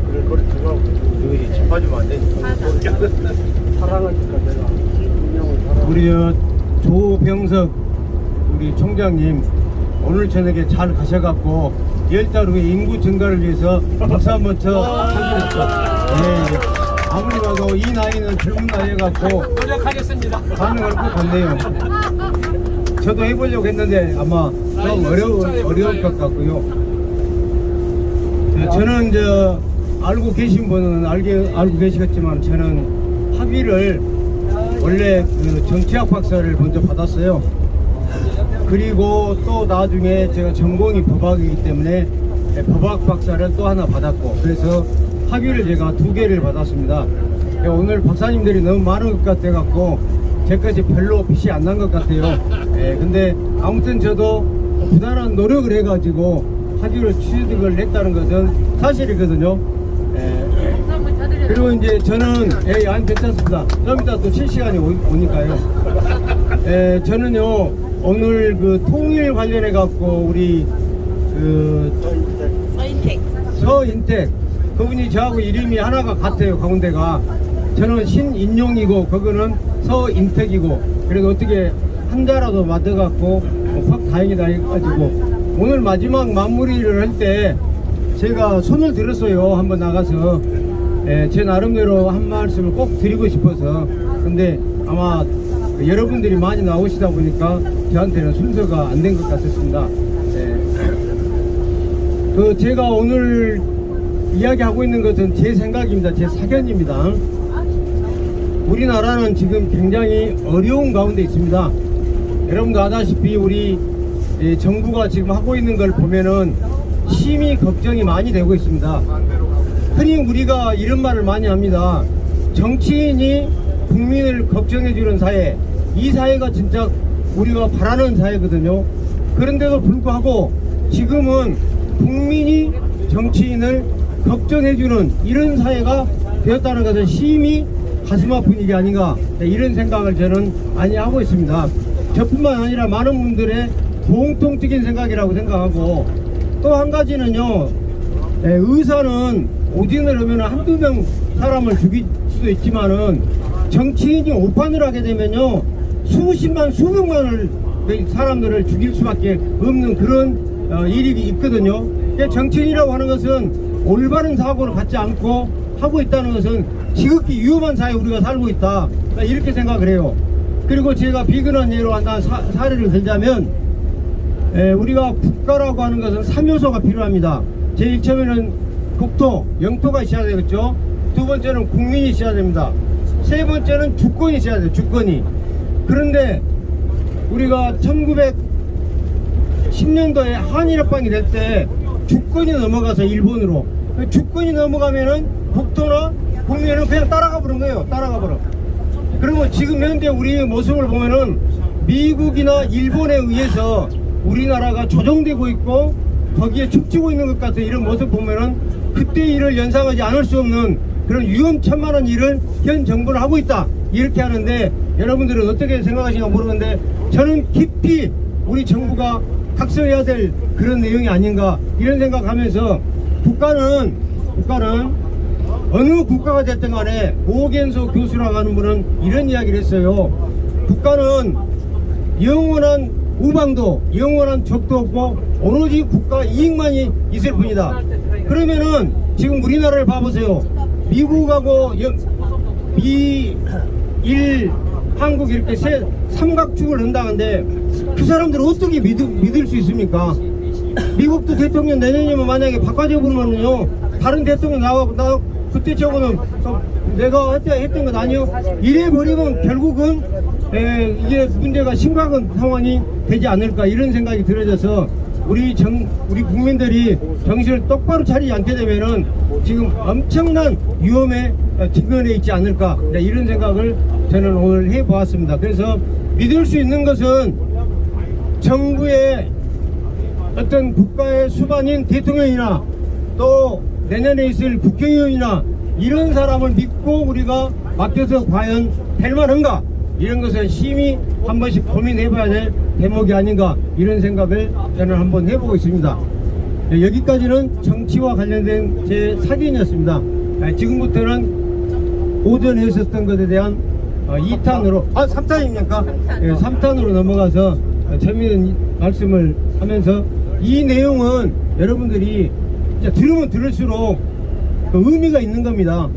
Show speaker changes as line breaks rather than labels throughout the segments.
그래 거리 들어가고 여기 집 빠지면 안 되니까. 사랑하니까 내가 운명을 사랑.
우리 조병석 우리 총장님 오늘 저녁에 잘 가셔갖고 10달 후에 인구 증가를 위해서 박수 한번 쳐주십시오. 네. 아무리 봐도 이 나이는 젊은 나이에 갖고
노력하겠습니다.
가능할 것 같네요. 저도 해보려고 했는데 아마 좀 어려울 것 같고요. 저는 알고 계신 분은 알고 계시겠지만 저는 학위를 원래 그 정치학 박사를 먼저 받았어요. 그리고 또 나중에 제가 전공이 법학이기 때문에 법학 박사를 또 하나 받았고, 그래서 학위를 제가 2개를 받았습니다. 오늘 박사님들이 너무 많은 것 같아 갖고 제 것이 별로 빛이 안 난 것 같아요. 근데 아무튼 저도 부단한 노력을 해가지고 학위를 취득을 했다는 것은 사실이거든요. 그리고 이제 저는 아니 괜찮습니다. 좀 이따 또 실시간이 오니까요. 저는요 오늘 그 통일 관련해 갖고 우리 그 서인택 그분이 저하고 이름이 하나가 같아요. 가운데가 저는 신인용이고 그거는 서인택이고, 그래도 어떻게 한자라도 맞아갖고 확 다행이다 해가지고 오늘 마지막 마무리를 할 때 제가 손을 들었어요. 한번 나가서 제 나름대로 한 말씀을 꼭 드리고 싶어서. 근데 아마 여러분들이 많이 나오시다 보니까 저한테는 순서가 안 된 것 같았습니다. 그 제가 오늘 이야기하고 있는 것은 제 생각입니다. 제 사견입니다. 우리나라는 지금 굉장히 어려운 가운데 있습니다. 여러분도 아다시피 우리 정부가 지금 하고 있는 걸 보면은 심히 걱정이 많이 되고 있습니다. 흔히 우리가 이런 말을 많이 합니다. 정치인이 국민을 걱정해주는 사회, 이 사회가 진짜 우리가 바라는 사회거든요. 그런데도 불구하고 지금은 국민이 정치인을 걱정해주는 이런 사회가 되었다는 것은 심히 가슴 아픈 일이 아닌가, 이런 생각을 저는 많이 하고 있습니다. 저뿐만 아니라 많은 분들의 공통적인 생각이라고 생각하고, 또 한 가지는요, 의사는 오진을 하면 한두 명 사람을 죽일 수도 있지만은 정치인이 오판을 하게 되면요 수십만 수백만을 사람들을 죽일 수밖에 없는 그런 일이 있거든요. 정치인이라고 하는 것은 올바른 사고를 갖지 않고 하고 있다는 것은 지극히 위험한 사회에 우리가 살고 있다, 이렇게 생각을 해요. 그리고 제가 비근한 예로 하나 사례를 들자면, 우리가 국가라고 하는 것은 3요소가 필요합니다. 제일 처음에는 국토, 영토가 있어야 되겠죠. 두 번째는 국민이 있어야 됩니다. 세 번째는 주권이 있어야 돼요. 주권이. 그런데 우리가 1910년도에 한일합방이 될 때 주권이 넘어가서 일본으로, 주권이 넘어가면은 국토나 국민은 그냥 따라가 버린 거예요. 따라가 버려. 그러면 지금 현재 우리의 모습을 보면은 미국이나 일본에 의해서 우리나라가 조정되고 있고 거기에 춤추고 있는 것 같은 이런 모습 보면은 그때 일을 연상하지 않을 수 없는 그런 위험천만한 일을 현 정부는 하고 있다, 이렇게 하는데, 여러분들은 어떻게 생각하시는가 모르는데 저는 깊이 우리 정부가 각서해야 될 그런 내용이 아닌가, 이런 생각하면서 국가는 어느 국가가 됐든 간에 오겐소 교수라고 하는 분은 이런 이야기를 했어요. 국가는 영원한 우방도, 영원한 적도 없고 오로지 국가 이익만이 있을 뿐이다. 그러면은 지금 우리나라를 봐보세요. 미국하고 미일 한국 이렇게 삼각축을 한다는데 그 사람들은 어떻게 믿을 수 있습니까? 미국도 대통령 내년이면 만약에 바꿔줘 버리면요 다른 대통령 나와고 나 그때 저거는 내가 했던 건 아니요, 이래 버리면 결국은 이게 문제가 심각한 상황이 되지 않을까, 이런 생각이 들어져서 우리 국민들이 정신을 똑바로 차리지 않게 되면은 지금 엄청난 위험에 직면해 있지 않을까, 이런 생각을 저는 오늘 해보았습니다. 그래서 믿을 수 있는 것은 정부의 어떤 국가의 수반인 대통령이나 또 내년에 있을 국회의원이나 이런 사람을 믿고 우리가 맡겨서 과연 될 만한가, 이런 것을 심히 한 번씩 고민해 봐야 될 대목이 아닌가, 이런 생각을 저는 한번 해보고 있습니다. 여기까지는 정치와 관련된 제 사견이었습니다. 지금부터는 오전에 있었던 것에 대한 2탄으로 3탄입니까? 3탄으로 넘어가서 재미있는 말씀을 하면서 이 내용은 여러분들이 들으면 들을수록 의미가 있는 겁니다.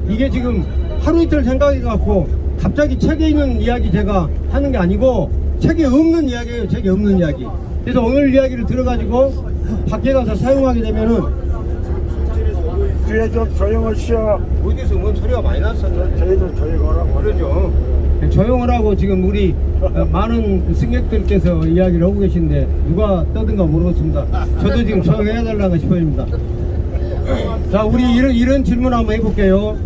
이게 지금 하루 이틀 생각해 갖고 갑자기 책에 있는 이야기 제가 하는 게 아니고 책에 없는 이야기예요. 책에 없는 이야기. 그래서 오늘 이야기를 들어가지고 밖에 가서 사용하게 되면은
뒤에 좀 조용하시오.
어디서 뭔 소리가 많이 났었는데
저희도 조용하라고.
그러죠. 조용을 하고 지금 우리 많은 승객들께서 이야기를 하고 계신데 누가 떠든가 모르겠습니다. 저도 지금 조용해야 달라고 싶어집니다. 자, 우리 이런 질문 한번 해볼게요.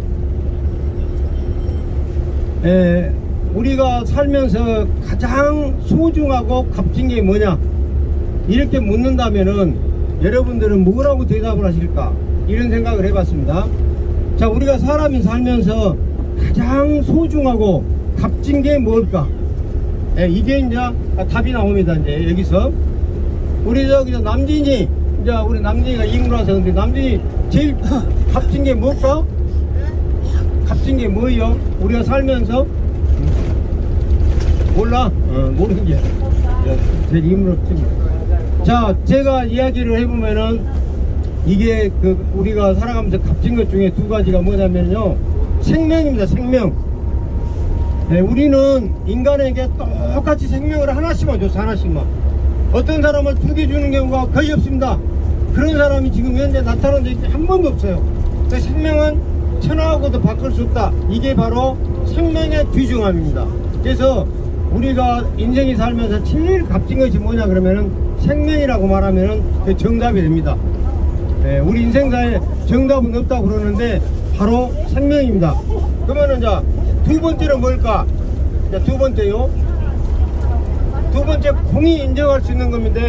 우리가 살면서 가장 소중하고 값진 게 뭐냐? 이렇게 묻는다면은 여러분들은 뭐라고 대답을 하실까? 이런 생각을 해봤습니다. 자, 우리가 사람이 살면서 가장 소중하고 값진 게 뭘까? 이게 이제 답이 나옵니다. 이제 여기서 우리 저기 남진이 이제 우리 남진이가 이문화서 근데 남진이 제일 값진 게 뭘까? 값진 게 뭐예요? 우리가 살면서 몰라? 모르는 게 제일 이문화 좀. 자, 제가 이야기를 해보면은 이게 우리가 살아가면서 값진 것 중에 두 가지가 뭐냐면요, 생명입니다. 생명. 우리는 인간에게 똑같이 생명을 하나씩만 줬어. 하나씩만. 어떤 사람을 2개 주는 경우가 거의 없습니다. 그런 사람이 지금 현재 나타난 적이 한 번도 없어요. 그 생명은 천하하고도 바꿀 수 없다. 이게 바로 생명의 귀중함입니다. 그래서 우리가 인생이 살면서 제일 값진 것이 뭐냐 그러면은 생명이라고 말하면은 그 정답이 됩니다. 우리 인생사에 정답은 없다고 그러는데 바로 생명입니다. 그러면은 자, 두 번째는 뭘까? 자, 두 번째요. 두 번째 공이 인정할 수 있는 겁니다.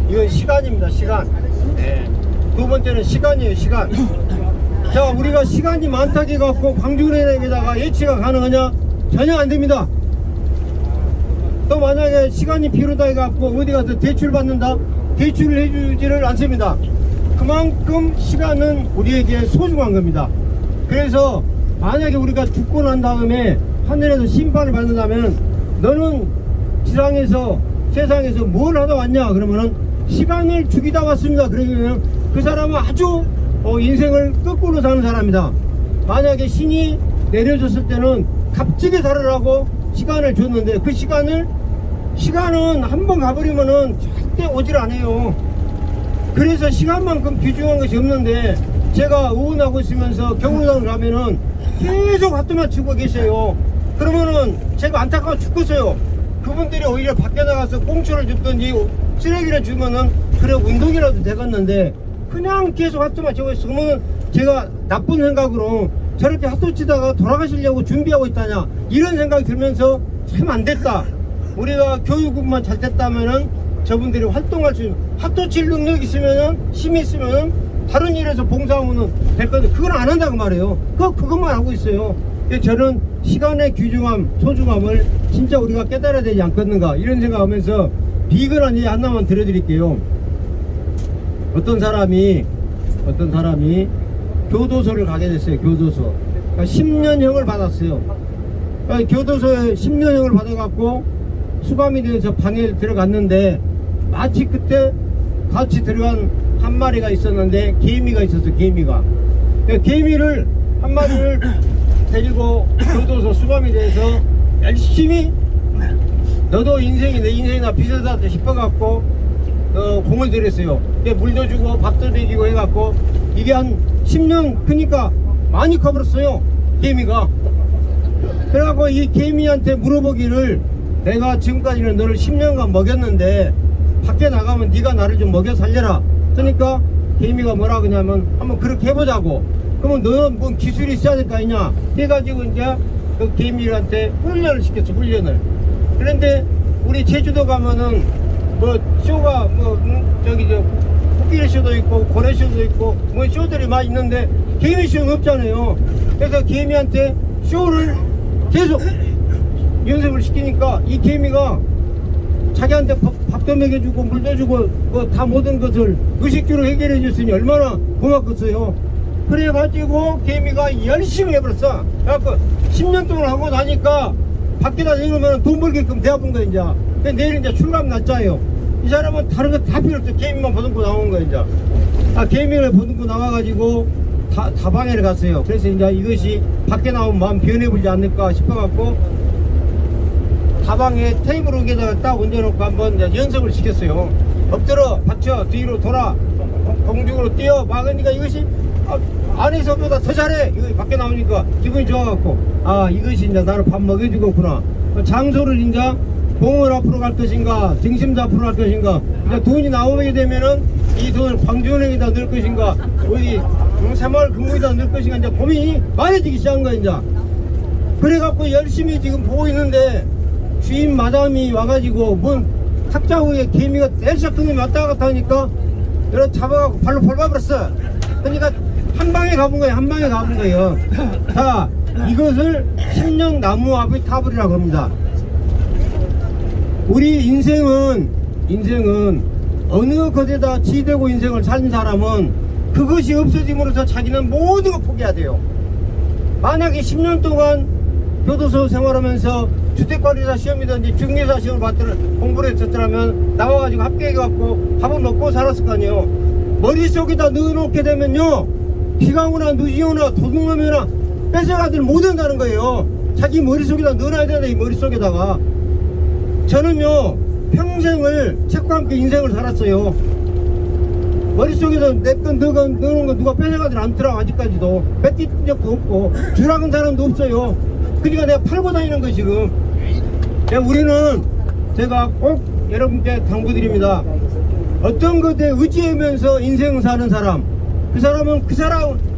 이건 시간입니다. 시간. 두 번째는 시간이에요. 시간. 자, 우리가 시간이 많다고 해갖고 광주은행에다가 예치가 가능하냐? 전혀 안 됩니다. 또 만약에 시간이 필요하다 해갖고 어디 가서 대출 받는다? 대출을 해주지를 않습니다. 그만큼 시간은 우리에게 소중한 겁니다. 그래서 만약에 우리가 죽고 난 다음에 하늘에서 심판을 받는다면 너는 지상에서 세상에서 뭘 하다 왔냐 그러면은 시간을 죽이다 왔습니다. 그러면 그 사람은 아주 인생을 거꾸로 사는 사람이다. 만약에 신이 내려줬을 때는 값지게 살으라고 시간을 줬는데 그 시간은 한번 가버리면은 절대 오질 않아요. 그래서 시간만큼 귀중한 것이 없는데 제가 의원하고 있으면서 경로당을 가면은 계속 핫도만 치고 계세요. 그러면은 제가 안타까워 죽겠어요. 그분들이 오히려 밖에 나가서 꽁초를 줍든지 쓰레기를 주면은 그래 운동이라도 되겠는데 그냥 계속 핫도만 치고 있어. 그러면 제가 나쁜 생각으로 저렇게 핫도 치다가 돌아가시려고 준비하고 있다냐 이런 생각이 들면서 참 안 됐다. 우리가 교육만 잘 됐다면은 저분들이 활동할 수 있는 핫도 칠 능력이 있으면은 힘이 있으면은 다른 일에서 봉사하면은 될 건데 그건 안 한다고 말해요. 그것만 하고 있어요. 저는 시간의 귀중함, 소중함을 진짜 우리가 깨달아야 되지 않겠는가 이런 생각하면서 비근한 얘기 하나만 들려드릴게요. 어떤 사람이 교도소를 가게 됐어요. 교도소. 그러니까 10년형을 받았어요. 그러니까 교도소에 10년형을 받아갖고 수감이 돼서 방에 들어갔는데 마치 그때 같이 들어간 한 마리가 있었는데 개미가 있었어. 개미가. 개미를 한 마리를 데리고 교도소 수감이 돼서 열심히 너도 인생이 내 인생이나 비슷하다 싶어갖고 공을 들였어요. 물도 주고 밥도 먹이고 해갖고 이게 한 10년 크니까 많이 커버렸어요. 개미가. 그래갖고 이 개미한테 물어보기를 내가 지금까지는 너를 10년간 먹였는데 밖에 나가면 네가 나를 좀 먹여 살려라. 그러니까 개미가 뭐라 그러냐면 한번 그렇게 해보자고. 그러면 너는 뭔 기술이 있어야 될 거 아니냐 해가지고 이제 그 개미한테 훈련을 시켰어. 훈련을. 그런데 우리 제주도 가면은 뭐 쇼가 저기 코끼리 쇼도 있고 고래 쇼도 있고 뭐 쇼들이 많이 있는데 개미 쇼는 없잖아요. 그래서 개미한테 쇼를 계속 연습을 시키니까 이 개미가 자기한테 밥도 먹여주고 물도 주고 뭐 다 모든 것을 의식주로 해결해 줬으니 얼마나 고맙겠어요. 그래가지고 개미가 열심히 해버렸어. 그래갖고 10년 동안 하고 나니까 밖에다 내놓으면 돈 벌게끔 대아픈 거야 이제. 근데 내일 이제 출감 났자요. 이 사람은 다른 거 다 필요 없어. 개미만 보듬고 나온 거야 이제. 개미를 보듬고 나와가지고 다방에를 갔어요. 그래서 이제 이것이 밖에 나오면 마음 변해보지 않을까 싶어갖고 다방에 테이블 위에다가 딱 얹어놓고 한번 이제 연습을 시켰어요. 엎드려, 받쳐, 뒤로 돌아, 공중으로 뛰어, 막으니까 이것이 안에서보다 더 잘해. 이거 밖에 나오니까 기분이 좋아갖고 이것이 이제 나를 밥 먹여주겠구나. 장소를 이제 공원 앞으로 갈 것인가, 등심도 앞으로 갈 것인가, 이제 돈이 나오게 되면은 이 돈을 광주은행에다 넣을 것인가, 어디 새마을 금고에다 넣을 것인가, 이제 고민이 많아지기 시작한 거야 이제. 그래갖고 열심히 지금 보고 있는데 주인 마담이 와가지고 뭔 탁자 위에 개미가 떼시작하니 왔다 갔다 하니까 여러 잡아갖고 발로 밟아버렸어. 그러니까 한 방에 가본 거예요. 한 방에 가본 거예요. 자, 이것을 신령 나무아비 타불이라고 합니다. 우리 인생은 어느 것에다 지대고 인생을 사는 사람은 그것이 없어짐으로써 자기는 모든 걸 포기해야 돼요. 만약에 10년 동안 교도소 생활하면서 주택관리사 시험이든지 중개사 시험을 받도록 공부를 했었더라면 나와가지고 합격해갖고 밥을 먹고 살았을 거 아니에요. 머릿속에다 넣어놓게 되면요, 비가 오나 눈이 오나 도둑놈이 오나 뺏어가들 못한다는 거예요. 자기 머릿속에다 넣어놔야 된다. 이 머릿속에다가. 저는요 평생을 책과 함께 인생을 살았어요. 머릿속에서 내건 넣어놓은 거 누가 뺏어가들 않더라. 아직까지도 뺏긴 적도 없고 주락은 사람도 없어요. 그러니까 내가 팔고 다니는 거 지금. 우리는 제가 꼭 여러분께 당부드립니다. 어떤 것에 의지하면서 인생 사는 사람, 그 사람은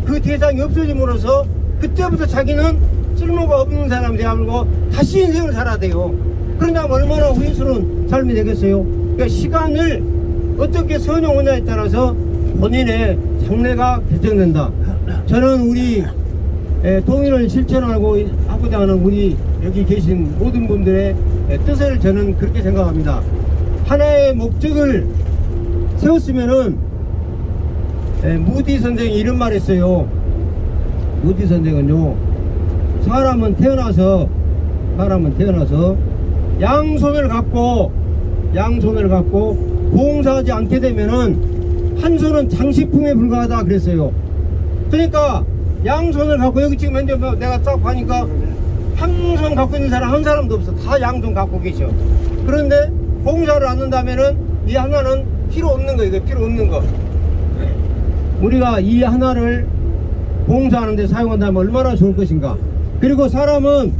그 대상이 없어짐으로써 그때부터 자기는 쓸모가 없는 사람이 되어버리고 다시 인생을 살아야 돼요. 그러냐면 얼마나 후회스러운 삶이 되겠어요. 그러니까 시간을 어떻게 선용하냐에 따라서 본인의 장래가 결정된다. 저는 우리 통일을 실천하고자 하는 우리 여기 계신 모든 분들의 뜻을 저는 그렇게 생각합니다. 하나의 목적을 세웠으면은 무디 선생이 이런 말 했어요. 무디 선생은요, 사람은 태어나서 양손을 갖고 봉사하지 않게 되면은 한 손은 장식품에 불과하다 그랬어요. 그러니까 양손을 갖고, 여기 지금 현재 내가 딱 보니까 한 손 갖고 있는 사람 한 사람도 없어. 다 양손 갖고 계셔. 그런데 봉사를 안 한다면은 이 하나는 필요 없는 거. 이거 필요 없는 거. 우리가 이 하나를 봉사하는데 사용한다면 얼마나 좋을 것인가. 그리고 사람은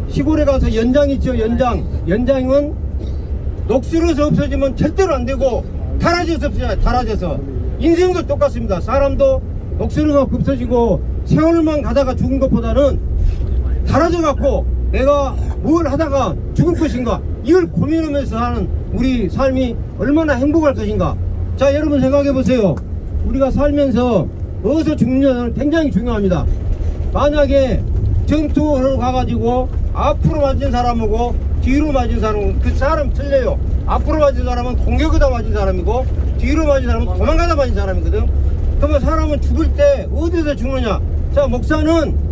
시골에 가서 연장 있죠. 연장은 녹슬어서 없어지면 절대로 안 되고 달아져서 없어져요. 달아져서. 인생도 똑같습니다. 사람도 녹슬어서 없어지고 세월만 가다가 죽은 것보다는 달아져 갖고 내가 뭘 하다가 죽을 것인가, 이걸 고민하면서 하는 우리 삶이 얼마나 행복할 것인가. 자, 여러분 생각해 보세요. 우리가 살면서 어디서 죽느냐는 굉장히 중요합니다. 만약에 전투하러 가가지고 앞으로 맞은 사람하고 뒤로 맞은 사람은 그 사람 틀려요. 앞으로 맞은 사람은 공격하다 맞은 사람이고 뒤로 맞은 사람은 도망가다 맞은 사람이거든. 그러면 사람은 죽을 때 어디서 죽느냐. 자, 목사는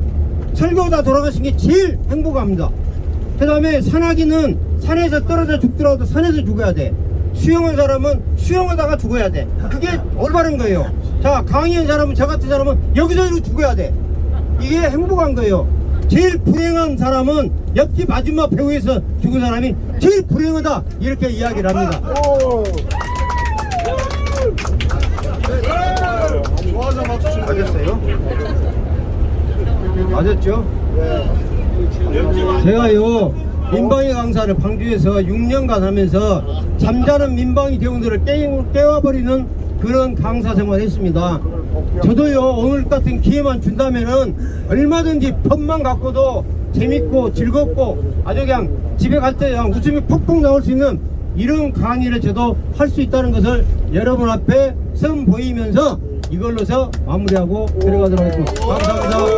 설교다 돌아가신 게 제일 행복합니다. 그 다음에 산악인은 산에서 떨어져 죽더라도 산에서 죽어야 돼. 수영한 사람은 수영하다가 죽어야 돼. 그게 올바른 거예요. 자, 강의한 사람은, 저 같은 사람은 여기서 죽어야 돼. 이게 행복한 거예요. 제일 불행한 사람은 옆집 아줌마 배우에서 죽은 사람이 제일 불행하다, 이렇게 이야기를 합니다. 맞았어요? 맞았죠? 제가요 민방위 강사를 광주에서 6년간 하면서 잠자는 민방위 대원들을 깨워버리는 그런 강사 생활을 했습니다. 저도요 오늘 같은 기회만 준다면은 얼마든지 법만 갖고도 재밌고 즐겁고 아주 그냥 집에 갈 때 그냥 웃음이 폭폭 나올 수 있는 이런 강의를 저도 할 수 있다는 것을 여러분 앞에 선보이면서 이걸로서 마무리하고 들어가도록 하겠습니다. 감사합니다.